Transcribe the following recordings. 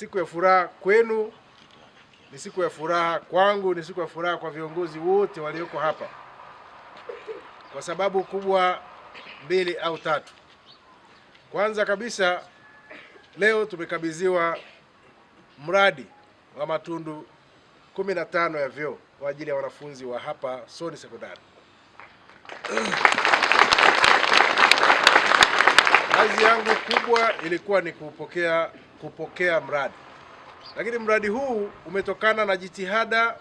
siku ya furaha kwenu, ni siku ya furaha kwangu, ni siku ya furaha kwa viongozi wote walioko hapa, kwa sababu kubwa mbili au tatu. Kwanza kabisa, leo tumekabidhiwa mradi wa matundu 15 ya vyoo kwa ajili ya wanafunzi wa hapa Soni Sekondari. Kazi yangu kubwa ilikuwa ni kupokea mradi, lakini mradi huu umetokana na jitihada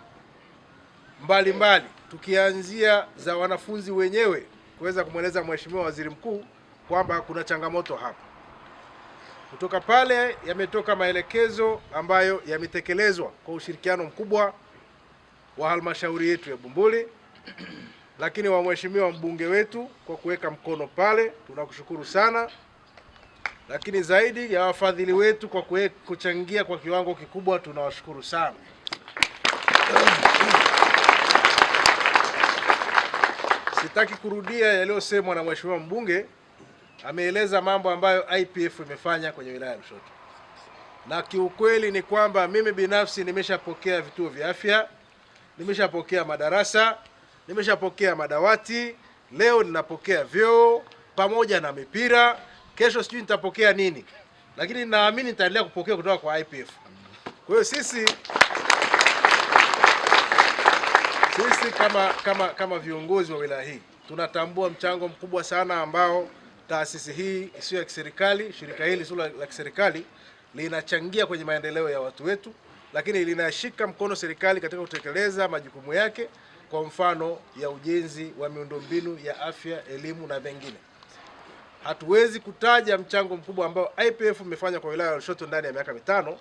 mbalimbali, tukianzia za wanafunzi wenyewe kuweza kumweleza Mheshimiwa Waziri Mkuu kwamba kuna changamoto hapa. Kutoka pale yametoka maelekezo ambayo yametekelezwa kwa ushirikiano mkubwa wa halmashauri yetu ya Bumbuli, lakini wa Mheshimiwa mbunge wetu kwa kuweka mkono pale, tunakushukuru sana. Lakini zaidi ya wafadhili wetu kwa kuchangia kwa kiwango kikubwa, tunawashukuru sana. Sitaki kurudia yaliyosemwa na Mheshimiwa mbunge. Ameeleza mambo ambayo IPF imefanya kwenye wilaya ya Lushoto, na kiukweli ni kwamba mimi binafsi nimeshapokea vituo vya afya, nimeshapokea madarasa, nimeshapokea madawati, leo ninapokea vyoo pamoja na mipira. Kesho sijui nitapokea nini, lakini naamini nitaendelea kupokea kutoka kwa IPF. Kwa hiyo sisi kama viongozi wa wilaya hii tunatambua mchango mkubwa sana ambao taasisi hii isiyo ya kiserikali, shirika hili sio la kiserikali, linachangia kwenye maendeleo ya watu wetu, lakini linashika mkono serikali katika kutekeleza majukumu yake, kwa mfano ya ujenzi wa miundombinu ya afya, elimu na mengine. Hatuwezi kutaja mchango mkubwa ambao IPF imefanya kwa wilaya ya Lushoto ndani ya miaka mitano,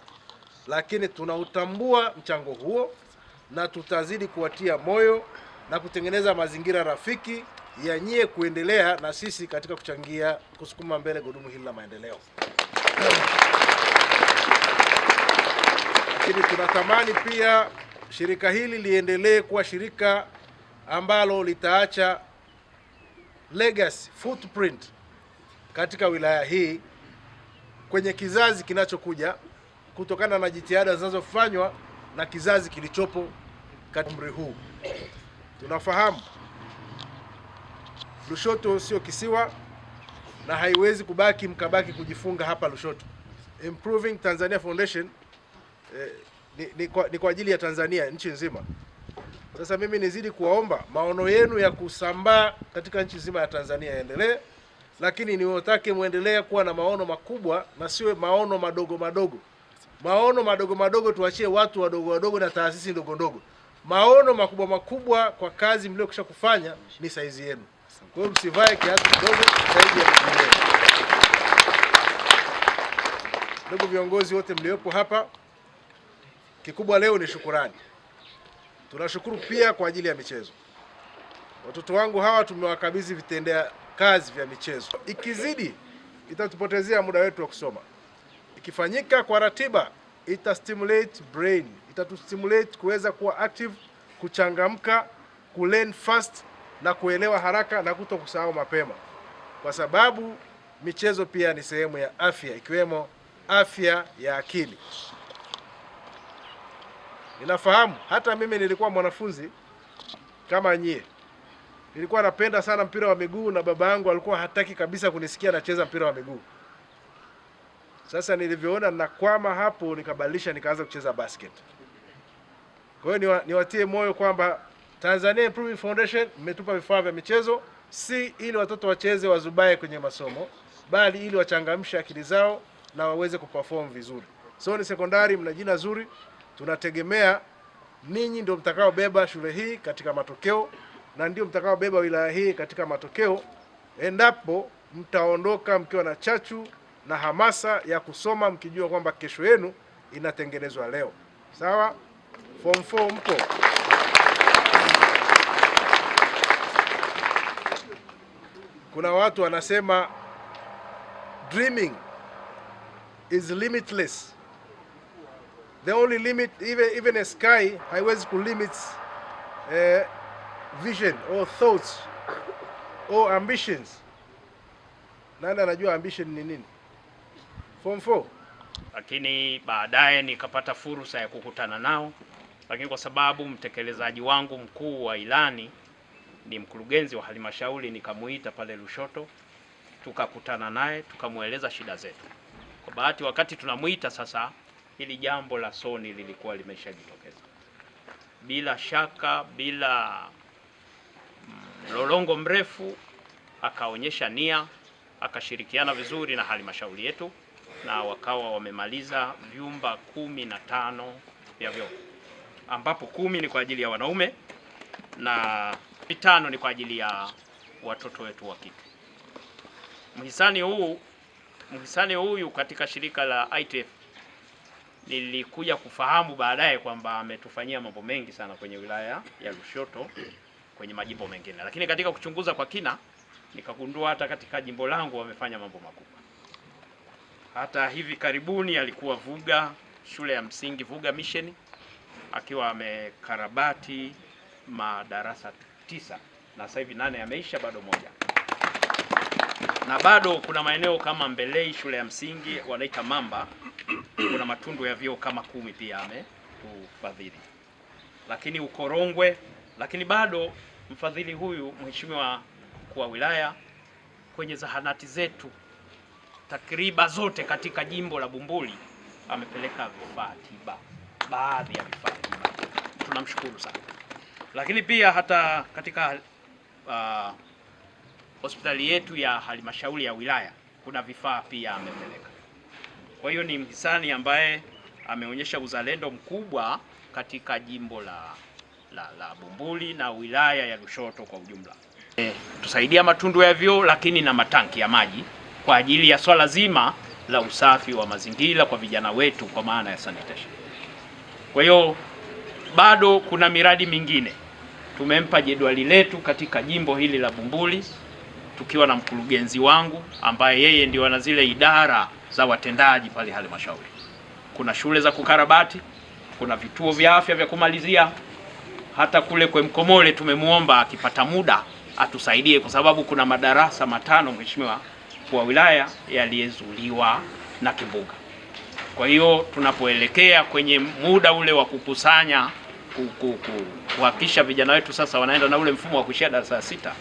lakini tunautambua mchango huo na tutazidi kuwatia moyo na kutengeneza mazingira rafiki ya nyie kuendelea na sisi katika kuchangia kusukuma mbele gurudumu hili la maendeleo. Lakini tunatamani pia shirika hili liendelee kuwa shirika ambalo litaacha legacy, footprint katika wilaya hii kwenye kizazi kinachokuja, kutokana na jitihada zinazofanywa na kizazi kilichopo katika umri huu. Tunafahamu Lushoto sio kisiwa na haiwezi mkabaki kujifunga hapa Lushoto. Improving Tanzania Foundation ni kwa ajili ya Tanzania, nchi nzima. Sasa mimi nizidi kuwaomba maono yenu ya kusambaa katika nchi nzima ya Tanzania yaendelee, lakini niwatake muendelee kuwa na maono makubwa na siwe maono madogo madogo. Maono madogo madogo tuachie watu wadogo wadogo na taasisi ndogo ndogo. Maono makubwa makubwa kwa kazi mliokwisha kufanya ni saizi yenu. Kwa hiyo msivae kiasi kidogo zaidi ya mwingine. Ndugu viongozi wote mliopo hapa, kikubwa leo ni shukurani. Tunashukuru pia kwa ajili ya michezo. Watoto wangu hawa tumewakabidhi vitendea kazi vya michezo. Ikizidi itatupotezea muda wetu wa kusoma. Ikifanyika kwa ratiba itastimulate brain, itatustimulate kuweza kuwa active, kuchangamka, kulearn fast na kuelewa haraka na kutokusahau mapema, kwa sababu michezo pia ni sehemu ya afya, ikiwemo afya ya akili. Ninafahamu hata mimi nilikuwa mwanafunzi kama nyie. Nilikuwa napenda sana mpira wa miguu na baba yangu alikuwa hataki kabisa kunisikia nacheza mpira wa miguu. Sasa nilivyoona nakwama hapo, nikabadilisha nikaanza kucheza basket. Kwa hiyo niwatie moyo kwamba Tanzania Improving Foundation mmetupa vifaa vya michezo, si ili watoto wacheze wazubae kwenye masomo, bali ili wachangamshe akili zao na waweze kuperform vizuri. Soni Sekondari mna jina zuri, tunategemea ninyi ndio mtakaobeba shule hii katika matokeo na ndio mtakaobeba wilaya hii katika matokeo, endapo mtaondoka mkiwa na chachu na hamasa ya kusoma, mkijua kwamba kesho yenu inatengenezwa leo. Sawa? Form 4 mpo? Kuna watu wanasema dreaming is limitless. The only limit, even a sky haiwezi kulimit vision or thoughts or ambitions. Nani anajua ambition ni nini? Form 4? lakini baadaye nikapata fursa ya kukutana nao, lakini kwa sababu mtekelezaji wangu mkuu wa ilani ni mkurugenzi wa halmashauri, nikamuita pale Lushoto, tukakutana naye, tukamueleza shida zetu. Kwa bahati wakati tunamuita sasa, hili jambo la Soni lilikuwa limeshajitokeza. Bila shaka, bila mlolongo mrefu, akaonyesha nia, akashirikiana vizuri na halmashauri yetu, na wakawa wamemaliza vyumba 15 vya vyoo, ambapo 10 ni kwa ajili ya wanaume na 5 ni kwa ajili ya watoto wetu wa kike. Mhisani huyu katika shirika la ITF nilikuja kufahamu baadaye kwamba ametufanyia mambo mengi sana kwenye wilaya ya Lushoto kwenye majimbo mengine, lakini katika kuchunguza kwa kina nikagundua hata katika jimbo langu wamefanya mambo makubwa. Hata hivi karibuni alikuwa Vuga, shule ya msingi Vuga Mission, akiwa amekarabati madarasa 9 na sasa hivi 8 yameisha, bado 1. Na bado kuna maeneo kama Mbelei shule ya msingi wanaita Mamba, kuna matundu ya vyoo kama 10 pia ametufadhili. Lakini Ukorongwe, lakini bado mfadhili huyu mheshimiwa mkuu wa wilaya kwenye zahanati zetu takriban zote katika jimbo la Bumbuli amepeleka vifaa tiba, baadhi ya vifaa tiba. Tunamshukuru sana. Lakini pia hata katika hospitali yetu ya halmashauri ya wilaya kuna vifaa pia amepeleka. Kwa hiyo ni mhisani ambaye ameonyesha uzalendo mkubwa katika jimbo la Bumbuli na wilaya ya Lushoto kwa ujumla. Tusaidia matundu ya vyoo, lakini na matanki ya maji kwa ajili ya swala zima la usafi wa mazingira kwa vijana wetu kwa maana ya sanitation. Kwa hiyo bado kuna miradi mingine. Tumempa jedwali letu katika jimbo hili la Bumbuli tukiwa na mkurugenzi wangu ambaye yeye ndio ana zile idara za watendaji pale halmashauri. Kuna shule za kukarabati, kuna vituo vya afya vya kumalizia. Hata kule kwa Mkomole tumemuomba akipata muda atusaidie kwa sababu kuna madarasa 5 mheshimiwa kwa wilaya yaliyezuliwa na kimbunga. Kwa hiyo tunapoelekea kwenye muda ule wa kukusanya kuhakikisha vijana wetu sasa wanaenda na ule mfumo wa kuishia darasa 6,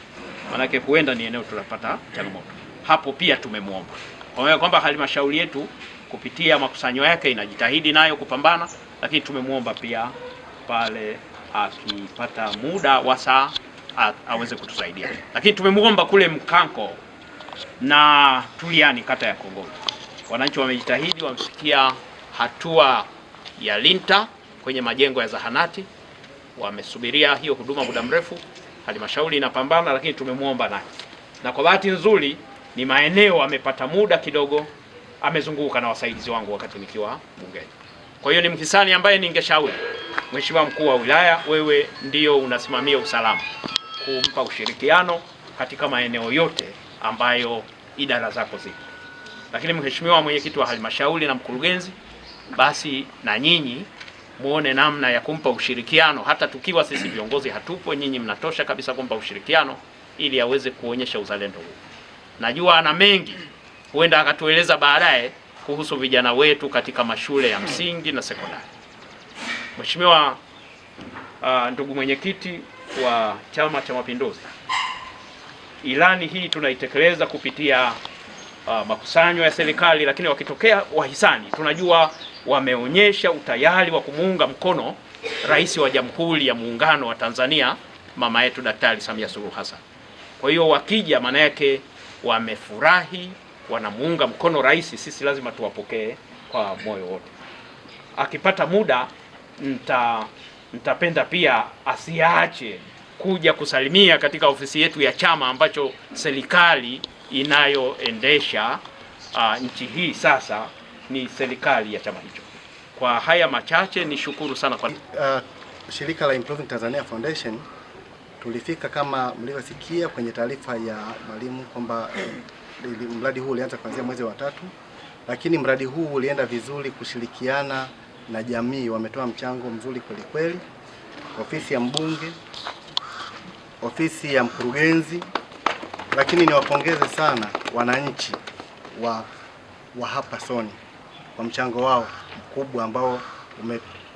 manake huenda ni eneo tunapata changamoto. Hapo pia tumemuomba. Kwa hiyo kwamba halmashauri yetu kupitia makusanyo yake inajitahidi nayo kupambana, lakini tumemuomba pia pale akipata muda wa saa aweze kutusaidia. Lakini tumemuomba kule Mkanko na Tuliani kata ya Kongolo. Wananchi wamejitahidi, wamefikia hatua ya linta kwenye majengo ya zahanati. Wamesubiria hiyo huduma muda mrefu. Halmashauri inapambana, lakini tumemuomba naye. Na kwa bahati nzuri ni maeneo amepata muda kidogo, amezunguka na wasaidizi wangu wakati nikiwa bungeni. Kwa hiyo ni mhisani ambaye ningeshauri Mheshimiwa mkuu wa wilaya, wewe ndio unasimamia usalama, kumpa ushirikiano katika maeneo yote ambayo idara zako zipo. Lakini Mheshimiwa mwenyekiti wa halmashauri na mkurugenzi, basi na nyinyi muone namna ya kumpa ushirikiano, hata tukiwa sisi viongozi hatupo, nyinyi mnatosha kabisa kumpa ushirikiano ili aweze kuonyesha uzalendo huu. Najua ana mengi, huenda akatueleza baadaye kuhusu vijana wetu katika mashule ya msingi na sekondari. Mheshimiwa ndugu mwenyekiti wa Chama cha Mapinduzi, ilani hii tunaitekeleza kupitia makusanyo ya serikali, lakini wakitokea wahisani tunajua wameonyesha utayari wa kumuunga mkono Rais wa Jamhuri ya Muungano wa Tanzania, mama yetu Daktari Samia Suluhu Hassan. Kwa hiyo wakija, maana yake wamefurahi, wanamuunga mkono rais. Sisi lazima tuwapokee kwa moyo wote. Akipata muda nitapenda pia asiache kuja kusalimia katika ofisi yetu ya chama ambacho serikali inayoendesha nchi hii sasa ni serikali ya chama hicho. Kwa haya machache nishukuru sana kwa shirika la Improving Tanzania Foundation. Tulifika kama mlivyosikia kwenye taarifa ya mwalimu kwamba mradi huu ulianza kuanzia mwezi wa 3, lakini mradi huu ulienda vizuri kushirikiana na jamii. Wametoa mchango mzuri kweli kweli, ofisi ya mbunge, ofisi ya mkurugenzi, lakini niwapongeze sana wananchi wa hapa Soni. kwa mchango wao mkubwa ambao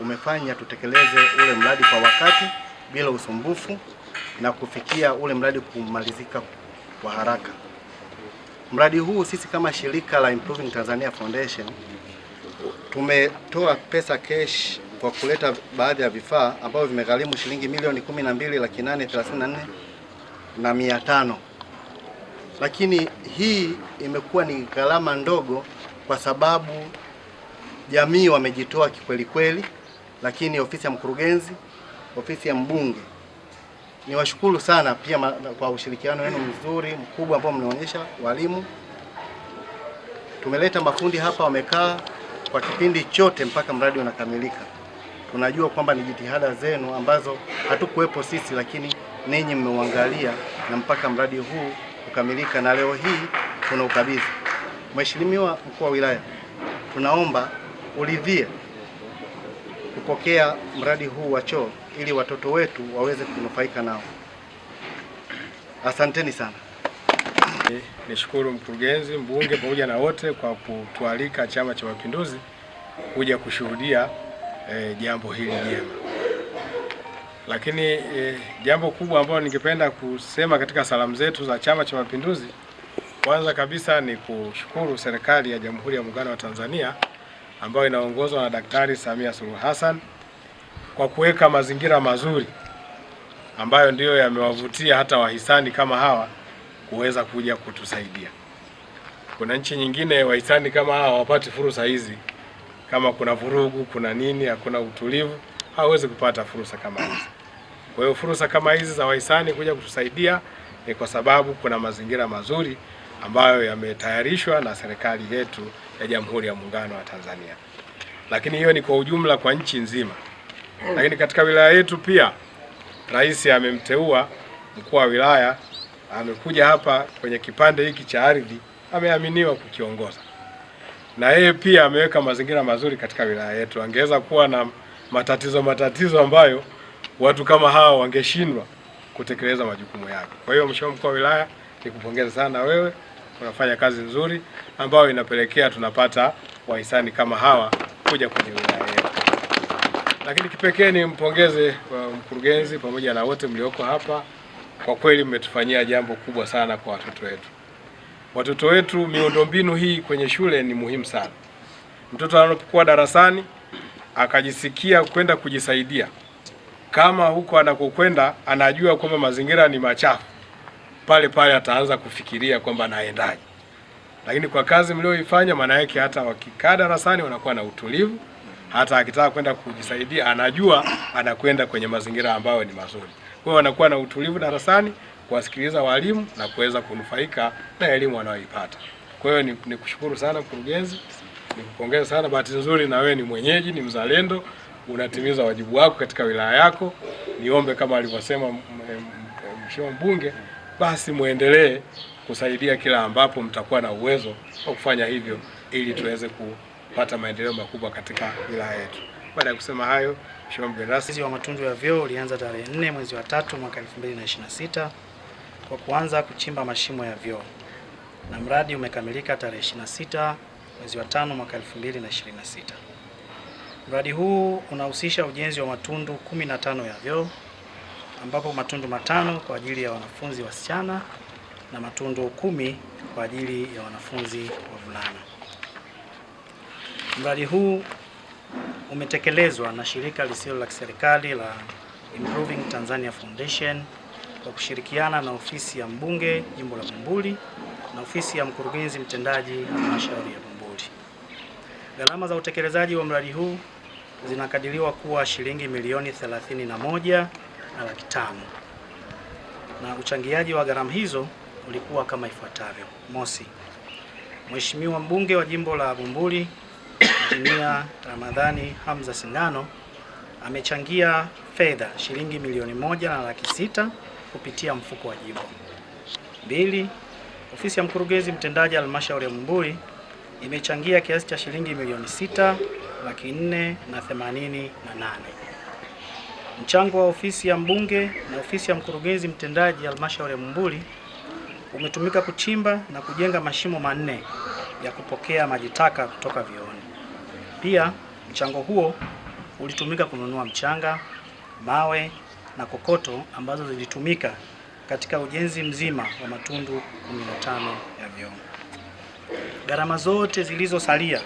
umefanya tutekeleze ule mradi kwa wakati bila usumbufu na kufikia ule mradi kumalizika kwa haraka. Mradi huu sisi kama shirika la Improving Tanzania Foundation tumetoa pesa cash kwa kuleta baadhi ya vifaa ambavyo vimegharimu shilingi milioni 12,834,500. Lakini hii imekuwa ni gharama ndogo kwa sababu jamii wamejitoa kikweli kweli, lakini ofisi ya mkurugenzi, ofisi ya mbunge, niwashukuru sana pia kwa ushirikiano wenu mzuri mkubwa ambao mnaonyesha walimu. Tumeleta mafundi hapa, wamekaa kwa kipindi chote mpaka mradi unakamilika. Tunajua kwamba ni jitihada zenu ambazo hatukuwepo sisi, lakini ninyi mmeuangalia na mpaka mradi huu kukamilika, na leo hii tunaukabidhi. Mheshimiwa Mkuu wa Wilaya, tunaomba uridhie kupokea mradi huu wa choo ili watoto wetu waweze kunufaika nao. Asanteni sana. Nishukuru mkurugenzi, mbunge pamoja na wote kwa kutualika Chama cha Mapinduzi kuja kushuhudia jambo hili jema. Lakini jambo kubwa ambalo ningependa kusema katika salamu zetu za Chama cha Mapinduzi, kwanza kabisa ni kushukuru serikali ya Jamhuri ya Muungano wa Tanzania ambayo inaongozwa na Daktari Samia Suluhu Hassan kwa kuweka mazingira mazuri ambayo ndiyo yamewavutia hata wahisani kama hawa kuweza kuja kutusaidia. Kuna nchi nyingine wahisani kama hawa hawapati fursa hizi, kama kuna vurugu, kuna nini, hakuna utulivu, hawezi kupata fursa kama hizi. Kwa hiyo fursa kama hizi za wahisani kuja kutusaidia ni kwa sababu kuna mazingira mazuri ambayo yametayarishwa na serikali yetu ya Jamhuri ya Muungano wa Tanzania. Lakini hiyo ni kwa ujumla kwa nchi nzima. Lakini katika wilaya yetu pia Rais amemteua mkuu wa wilaya, amekuja hapa kwenye kipande hiki cha ardhi, ameaminiwa kukiongoza. Na yeye pia ameweka mazingira mazuri katika wilaya yetu. Angeweza kuwa na matatizo ambayo watu kama hawa wangeshindwa kutekeleza majukumu yake. Kwa hiyo Mheshimiwa Mkuu wa Wilaya, nikupongeza sana wewe, unafanya kazi nzuri ambayo inapelekea tunapata wahisani kama hawa kuja kwenye wilaya yetu. Lakini kipekee nimpongeze mkurugenzi pamoja na wote mlioko hapa. Kwa kweli mmetufanyia jambo kubwa sana kwa watoto wetu. Watoto wetu, miundombinu hii kwenye shule ni muhimu sana. Mtoto anapokuwa darasani akajisikia kwenda kujisaidia, kama huko anakokwenda anajua kwamba mazingira ni machafu, pale pale ataanza kufikiria kwamba naendaje. Lakini kwa kazi mlioifanya, maana yake hata wakikaa darasani wanakuwa na utulivu, hata akitaka kwenda kujisaidia anajua anakwenda kwenye mazingira ambayo ni mazuri. Kwa hiyo wanakuwa na utulivu darasani, kuwasikiliza walimu na kuweza kunufaika na elimu wanayoipata. Kwa hiyo nikushukuru sana mkurugenzi, nikupongeza sana. Bahati nzuri na wewe ni mwenyeji, ni mzalendo, unatimiza wajibu wako katika wilaya yako. Niombe kama alivyosema mheshimiwa mbunge, basi muendelee kusaidia kila ambapo mtakuwa na uwezo wa kufanya hivyo ili tuweze kupata maendeleo makubwa katika wilaya yetu. Baada ya kusema hayo, mheshimiwa mgeni rasmi, wa matundu ya vyoo ulianza tarehe 4 mwezi wa 3 mwaka 2026 kwa kuanza kuchimba mashimo ya vyoo na mradi umekamilika tarehe 26 mwezi wa 5 mwaka 2026. Mradi huu unahusisha ujenzi wa matundu 15 ya vyoo ambapo matundu 5 kwa ajili ya wanafunzi wasichana na matundu 10 kwa ajili ya wanafunzi wavulana. Mradi huu umetekelezwa na shirika lisilo la kiserikali la Improving Tanzania Foundation kwa kushirikiana na ofisi ya mbunge jimbo la Bumbuli na ofisi ya mkurugenzi mtendaji halmashauri ya Bumbuli. Gharama za utekelezaji wa mradi huu zinakadiriwa kuwa shilingi milioni 31,500,000 na uchangiaji wa gharama hizo ulikuwa kama ifuatavyo. Mosi, Mheshimiwa mbunge wa jimbo la Bumbuli Injinia Ramadhani Hamza Sindano amechangia fedha shilingi milioni 1,600,000 kupitia mfuko wa jimbo. 2, ofisi ya mkurugenzi mtendaji halmashauri ya Bumbuli imechangia kiasi cha shilingi milioni 6,488,000. Mchango wa ofisi ya mbunge na ofisi ya mkurugenzi mtendaji halmashauri ya Bumbuli umetumika kuchimba na kujenga mashimo 4 ya kupokea maji taka kutoka vyooni. Pia mchango huo ulitumika kununua mchanga, mawe na kokoto ambazo zilitumika katika ujenzi mzima wa matundu 15 ya vyoo. Gharama zote zilizosalia,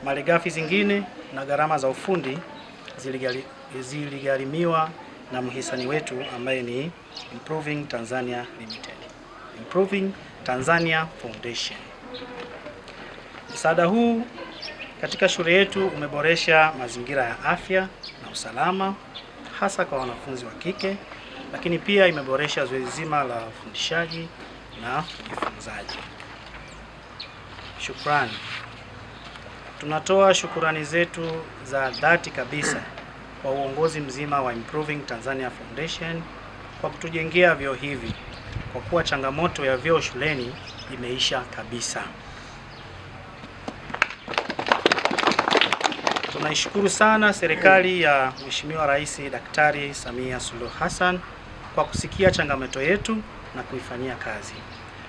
malighafi zingine na gharama za ufundi ziligharimiwa na mhisani wetu ambaye ni Improving Tanzania Limited, Improving Tanzania Foundation. Msaada huu katika shule yetu umeboresha mazingira ya afya na usalama hasa kwa wanafunzi wa kike, lakini pia imeboresha zoezi zima la ufundishaji na ujifunzaji. Shukrani. Tunatoa shukurani zetu za dhati kabisa kwa uongozi mzima wa Improving Tanzania Foundation kwa kutujengea vyoo hivi, kwa kuwa changamoto ya vyoo shuleni imeisha kabisa. Tunaishukuru sana serikali ya Mheshimiwa Rais Daktari Samia Suluhu Hassan kwa kusikia changamoto yetu na kuifanyia kazi.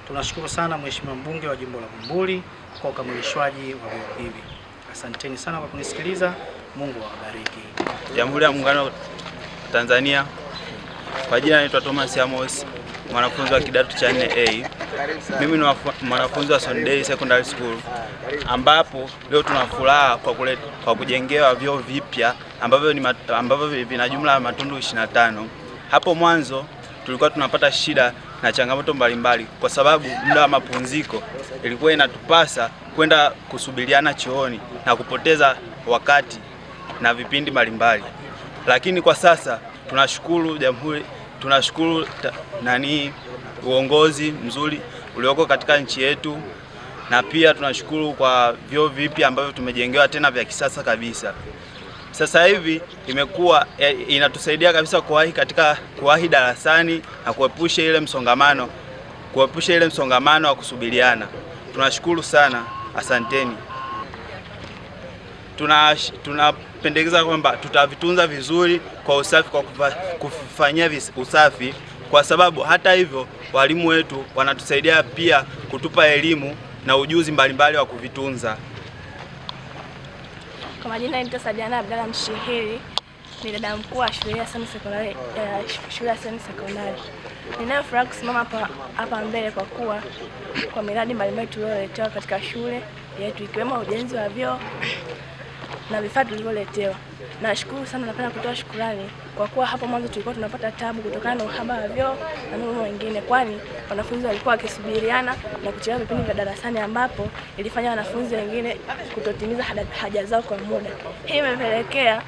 Tunashukuru sana Mheshimiwa mbunge wa jimbo la Bumbuli kwa ukamilishwaji wa vyoo hivi. Asanteni sana kwa kunisikiliza. Mungu awabariki. Jamhuri ya Muungano wa Tanzania. Kwa jina naitwa Thomas Amos, mwanafunzi wa kidato cha 4A. Mimi ni mwanafunzi wa Sunday Secondary School, ambapo leo tuna furaha kwa kujengewa vyoo vipya ambavyo vina jumla ya matundu 25. Hapo mwanzo tulikuwa tunapata shida na changamoto mbalimbali kwa sababu muda wa mapumziko ilikuwa inatupasa kwenda kusubiriana chooni na kupoteza wakati na vipindi mbalimbali. Lakini kwa sasa tunashukuru uongozi mzuri ulioko katika nchi yetu, na pia tunashukuru kwa vyoo vipya ambavyo tumejengewa tena vya kisasa kabisa. Sasa hivi inatusaidia kabisa kuwahi darasani na kuepusha ile msongamano wa kusubiriana. Tunashukuru sana, asanteni. Tunapendekeza kwamba tutavitunza vizuri kwa usafi, kwa kufanyia usafi, kwa sababu hata hivyo walimu wetu wanatusaidia pia kutupa elimu na ujuzi mbalimbali wa kuvitunza. Kwa majina naitwa Sadiana Abdalla Mshihiri, ni dada mkuu wa shule ya Sani Sekondari. Ninayo furaha kusimama hapa mbele kwa kuwa kwa miradi mbalimbali tuliyoletewa katika shule yetu, ikiwemo ujenzi wa vyoo na vifaa tulivyoletewa. Nashukuru sana, napenda kutoa shukrani kwa kuwa hapo mwanzo tulikuwa tunapata tabu kutokana na uhaba wa vyoo na mambo mengine, kwani wanafunzi walikuwa wakisubiriana na kuchelewa vipindi vya darasani, ambapo ilifanya wanafunzi wengine kutotimiza haja zao kwa muda. Hii imepelekea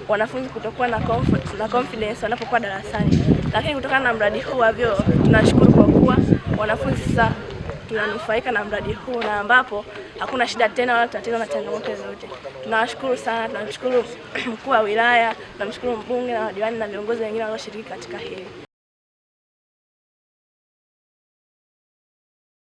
wanafunzi kutokuwa na confidence wanapokuwa darasani. Lakini kutokana na mradi huu wa vyoo, tunashukuru kwa kuwa wanafunzi sasa tunanufaika na mradi huu, na ambapo hakuna shida tena wala tatizo na changamoto zote. Tunawashukuru sana, tunamshukuru mkuu wa wilaya, tunamshukuru mbunge na madiwani na viongozi wengine walioshiriki katika hili.